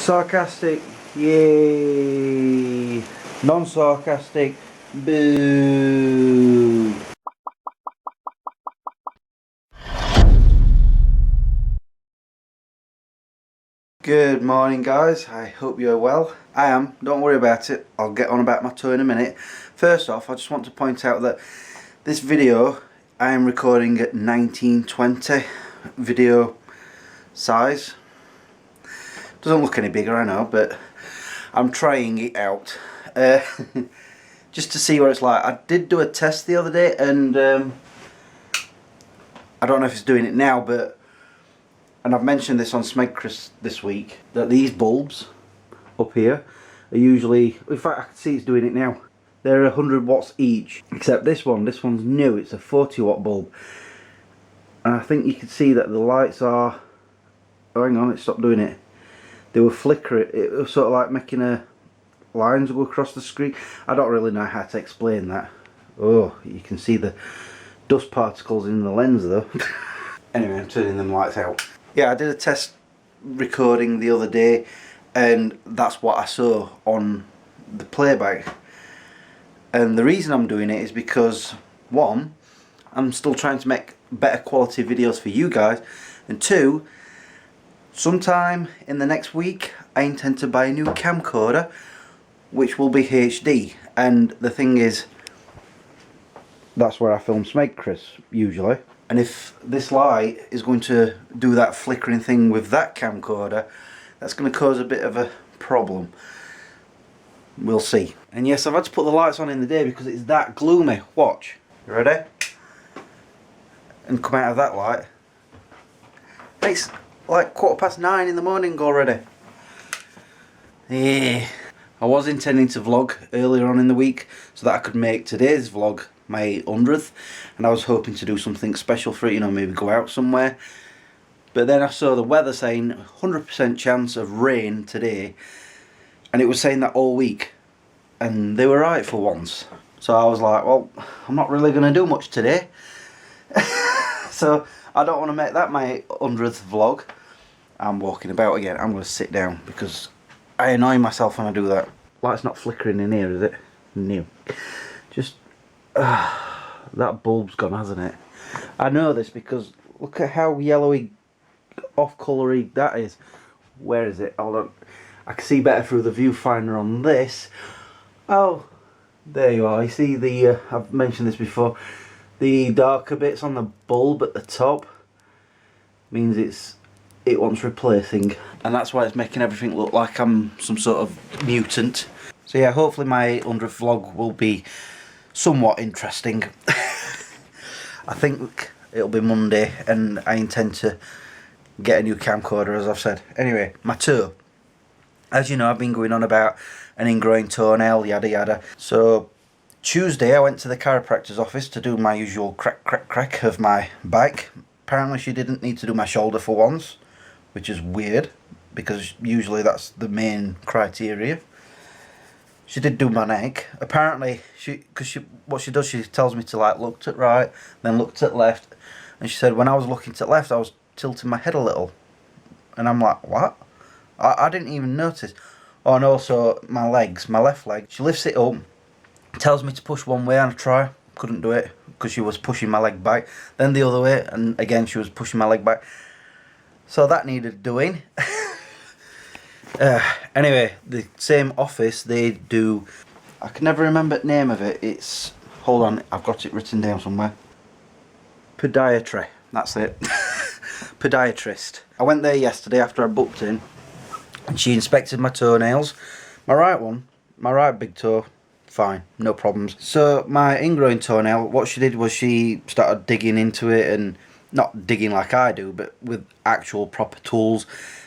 Sarcastic, yay! Non-sarcastic, boo! Good morning guys, I hope you're well. I am, don't worry about it, I'll get on about my tour in a minute. First off, I just want to point out that this video I am recording at 1920 video size. Doesn't look any bigger, I know, but I'm trying it out just to see what it's like. I did do a test the other day and I don't know if it's doing it now, but and I've mentioned this on Smegchris this week, that these bulbs up here are usually, in fact I can see it's doing it now, they're 100 watts each, except this one's new, it's a 40 watt bulb, and I think you can see that the lights are, oh hang on, it stopped doing it, they were flickering, it was sort of like making a lines go across the screen. I don't really know how to explain that. Oh, you can see the dust particles in the lens though. Anyway, I'm turning them lights out. Yeah, I did a test recording the other day and that's what I saw on the playback. And the reason I'm doing it is because, one, I'm still trying to make better quality videos for you guys, and two, sometime in the next week I intend to buy a new camcorder which will be HD, and the thing is, that's where I film Smegchris usually, and if this light is going to do that flickering thing with that camcorder, that's going to cause a bit of a problem. We'll see. And yes, I've had to put the lights on in the day because it's that gloomy. Watch. You ready? And come out of that light. It's like 9:15 in the morning already. Yeah. I was intending to vlog earlier on in the week so that I could make today's vlog my 100th, and I was hoping to do something special for it, you know, maybe go out somewhere. But then I saw the weather saying 100% chance of rain today, and it was saying that all week, and they were right for once. So I was like, well, I'm not really going to do much today. So I don't want to make that my 100th vlog. I'm walking about again. I'm going to sit down because I annoy myself when I do that. Light's not flickering in here, is it? No. Just that bulb's gone, hasn't it? I know this because look at how yellowy, off-colory that is. Where is it? Hold on. I can see better through the viewfinder on this. Oh, there you are. You see the, I've mentioned this before, the darker bits on the bulb at the top means it wants replacing, and that's why it's making everything look like I'm some sort of mutant. So yeah, hopefully my 100th vlog will be somewhat interesting. I think it'll be Monday and I intend to get a new camcorder, as I've said. Anyway, my toe. As you know, I've been going on about an ingrowing toenail, yada yada. So Tuesday I went to the chiropractor's office to do my usual crack of my bike. Apparently she didn't need to do my shoulder for once, which is weird because usually that's the main criteria. She did do my neck. Apparently, what she does, she tells me to like look to right, then look to left, and she said when I was looking to left, I was tilting my head a little, and I'm like, what? I didn't even notice. Oh, and also my legs, my left leg. She lifts it up, tells me to push one way, and I try. Couldn't do it because she was pushing my leg back. Then the other way, and again she was pushing my leg back. So that needed doing. Anyway, the same office, they do, I can never remember the name of it, it's, hold on, I've got it written down somewhere. Podiatry, that's it. Podiatrist. I went there yesterday after I booked in, and she inspected my toenails. My right one, my right big toe, fine, no problems. So my ingrowing toenail, what she did was she started digging into it, and not digging like I do, but with actual proper tools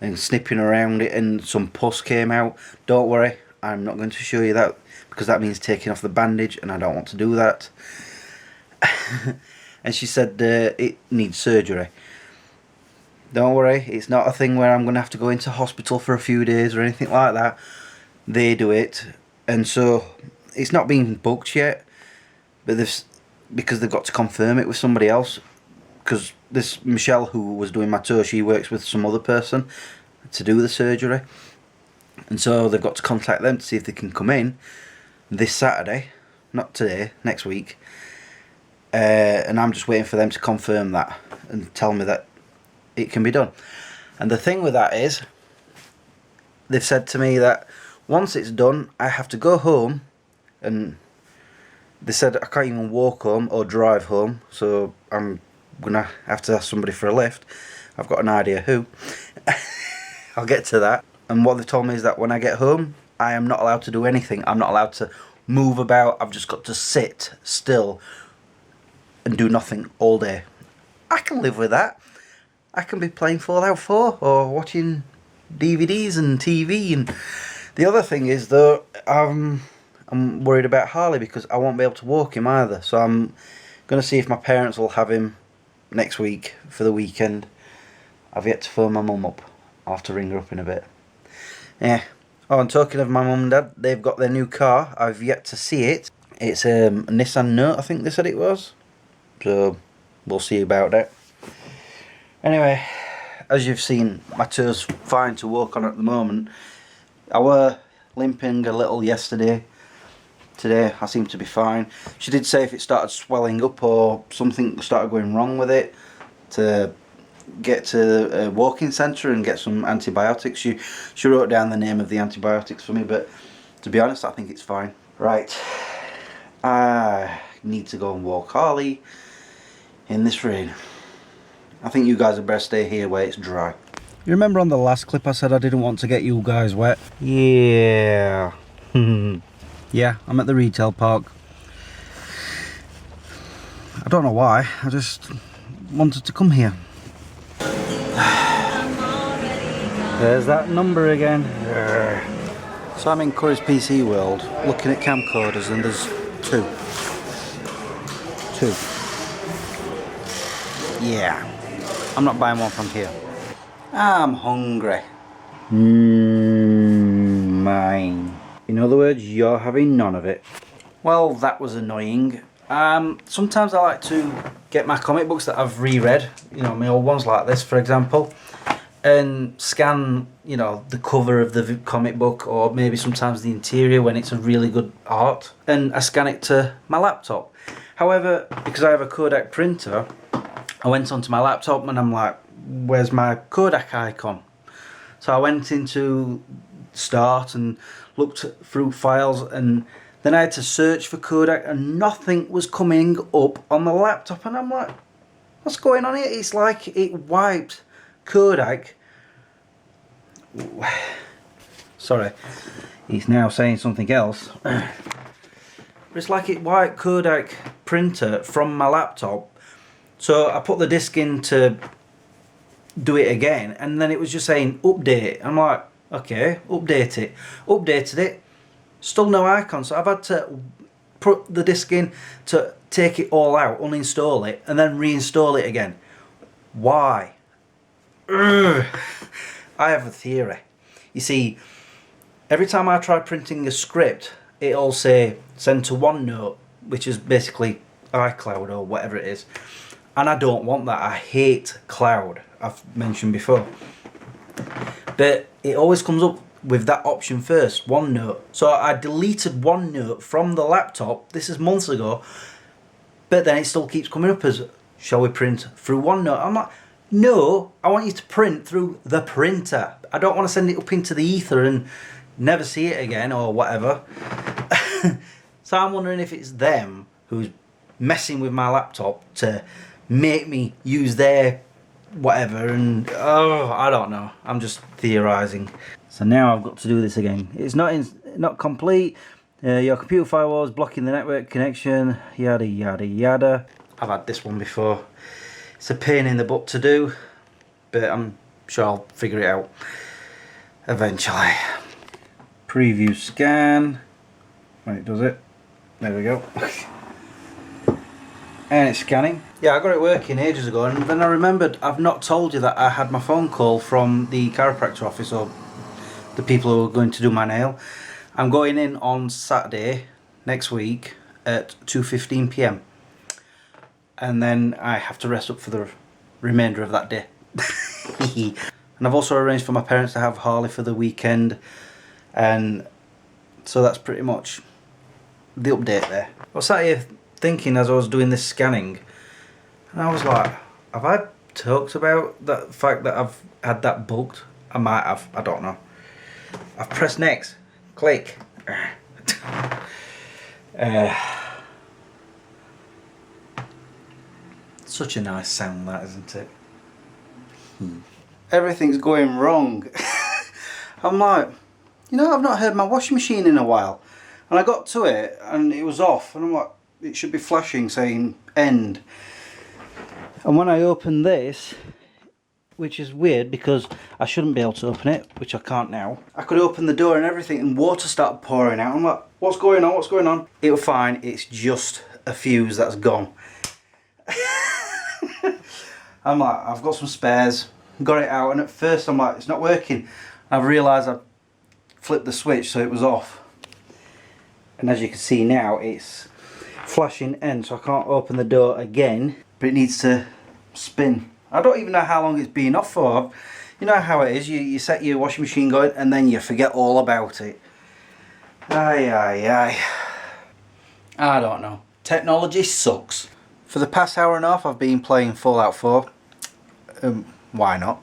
and snipping around it, and some pus came out. Don't worry, I'm not going to show you that because that means taking off the bandage, and I don't want to do that. And she said it needs surgery. Don't worry, it's not a thing where I'm going to have to go into hospital for a few days or anything like that. They do it, and so it's not been booked yet, but because they've got to confirm it with somebody else. Because this Michelle who was doing my toe, she works with some other person to do the surgery. And so they've got to contact them to see if they can come in this Saturday, not today, next week. And I'm just waiting for them to confirm that and tell me that it can be done. And the thing with that is, they've said to me that once it's done, I have to go home, and they said I can't even walk home or drive home, so I'm gonna have to ask somebody for a lift. I've got an idea who. I'll get to that. And what they've told me is that when I get home, I am not allowed to do anything. I'm not allowed to move about. I've just got to sit still and do nothing all day. I can live with that. I can be playing Fallout 4 or watching DVDs and TV. And the other thing is, though, I'm worried about Harley because I won't be able to walk him either. So I'm going to see if my parents will have him next week for the weekend. I've yet to phone my mum up. I'll have to ring her up in a bit. Yeah. Oh, and talking of my mum and dad, they've got their new car. I've yet to see it. It's a Nissan Note, I think they said it was. So we'll see about that. Anyway, as you've seen, my toe's fine to walk on at the moment. I were limping a little yesterday. Today I seem to be fine. She did say if it started swelling up or something started going wrong with it, to get to a walking centre and get some antibiotics. She wrote down the name of the antibiotics for me, but to be honest, I think it's fine. Right, I need to go and walk Harley in this rain. I think you guys had better stay here where it's dry. You remember on the last clip I said I didn't want to get you guys wet? Yeah. Yeah, I'm at the retail park. I don't know why, I just wanted to come here. There's that number again. So I'm in Curry's PC World looking at camcorders, and there's two. Yeah, I'm not buying one from here. I'm hungry. Mine. In other words, you're having none of it. Well, that was annoying. Sometimes I like to get my comic books that I've reread, you know, my old ones like this, for example, and scan, you know, the cover of the comic book, or maybe sometimes the interior when it's a really good art, and I scan it to my laptop. However, because I have a Kodak printer, I went onto my laptop and I'm like, where's my Kodak icon? So I went into Start and looked through files, and then I had to search for Kodak and nothing was coming up on the laptop, and I'm like, what's going on here? It's like it wiped Kodak. Sorry, he's now saying something else. But it's like it wiped Kodak printer from my laptop. So I put the disc in to do it again, and then it was just saying update. I'm like, okay, update it. Updated it, still no icon. So I've had to put the disc in to take it all out, uninstall it, and then reinstall it again. Why? Ugh. I have a theory. You see, every time I try printing a script, it'll say send to OneNote, which is basically iCloud or whatever it is. And I don't want that. I hate cloud, I've mentioned before. But it always comes up with that option first, OneNote. So I deleted OneNote from the laptop, this is months ago, but then it still keeps coming up as, shall we print through OneNote? I'm like, no, I want you to print through the printer. I don't want to send it up into the ether and never see it again or whatever. So I'm wondering if it's them who's messing with my laptop to make me use their whatever, and oh, I don't know. I'm just theorising. So now I've got to do this again. It's not complete. Your computer firewall is blocking the network connection. Yada yada yada. I've had this one before. It's a pain in the butt to do, but I'm sure I'll figure it out eventually. Preview scan. When it does it. There we go. And it's scanning. Yeah, I got it working ages ago, and then I remembered I've not told you that I had my phone call from the chiropractor office, or the people who are going to do my nail. I'm going in on Saturday next week at 2:15 PM. And then I have to rest up for the remainder of that day. And I've also arranged for my parents to have Harley for the weekend. And so that's pretty much the update there. I was sat here thinking as I was doing this scanning, and I was like, have I talked about that fact that I've had that bugged? I might have, I don't know. I've pressed next, click. Such a nice sound that, isn't it? Everything's going wrong. I'm like, you know, I've not heard my washing machine in a while. And I got to it and it was off, and I'm like, it should be flashing saying end. And when I open this, which is weird because I shouldn't be able to open it, which I can't now. I could open the door and everything and water started pouring out. I'm like, what's going on? What's going on? It was fine. It's just a fuse that's gone. I'm like, I've got some spares, got it out, and at first I'm like, it's not working. I've realised I've flipped the switch so it was off. And as you can see now, it's flashing end, so I can't open the door again, but it needs to spin. I don't even know how long it's been off for. You know how it is, you set your washing machine going and then you forget all about it. Aye. I don't know. Technology sucks. For the past hour and a half I've been playing Fallout 4. Why not?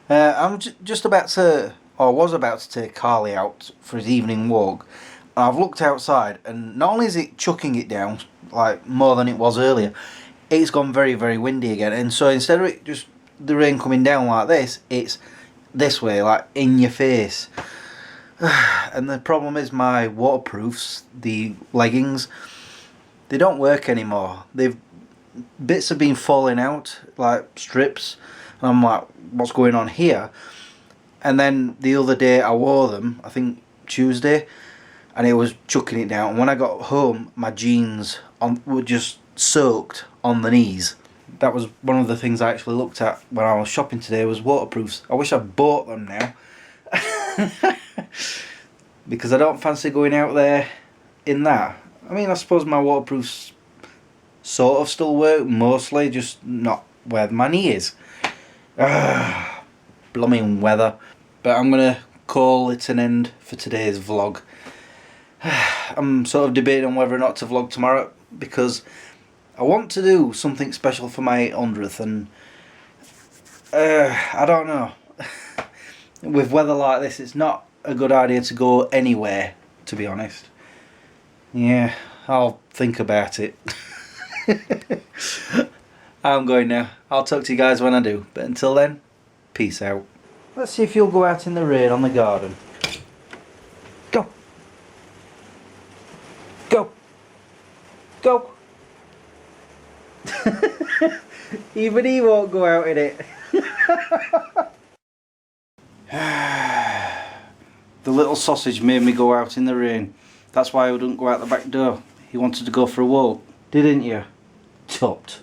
I'm just about to, or was about to take Carly out for his evening walk. And I've looked outside and not only is it chucking it down like more than it was earlier, it's gone very, very windy again. And so instead of it just the rain coming down like this, it's this way, like in your face. And the problem is my waterproofs, the leggings, they don't work anymore. Bits have been falling out, like strips, and I'm like, what's going on here? And then the other day I wore them, I think Tuesday, and it was chucking it down. And when I got home, my jeans were just soaked on the knees. That was one of the things I actually looked at when I was shopping today, was waterproofs. I wish I'd bought them now. Because I don't fancy going out there in that. I mean, I suppose my waterproofs sort of still work, mostly, just not where my knee is. Blooming weather. But I'm going to call it an end for today's vlog. I'm sort of debating on whether or not to vlog tomorrow, because I want to do something special for my 100th, and I don't know. With weather like this, it's not a good idea to go anywhere, to be honest. Yeah, I'll think about it. I'm going now. I'll talk to you guys when I do. But until then, peace out. Let's see if you'll go out in the rain on the garden. Go. Go. Go. Even he won't go out in it. The little sausage made me go out in the rain. That's why I wouldn't go out the back door. He wanted to go for a walk. Didn't you? Tut.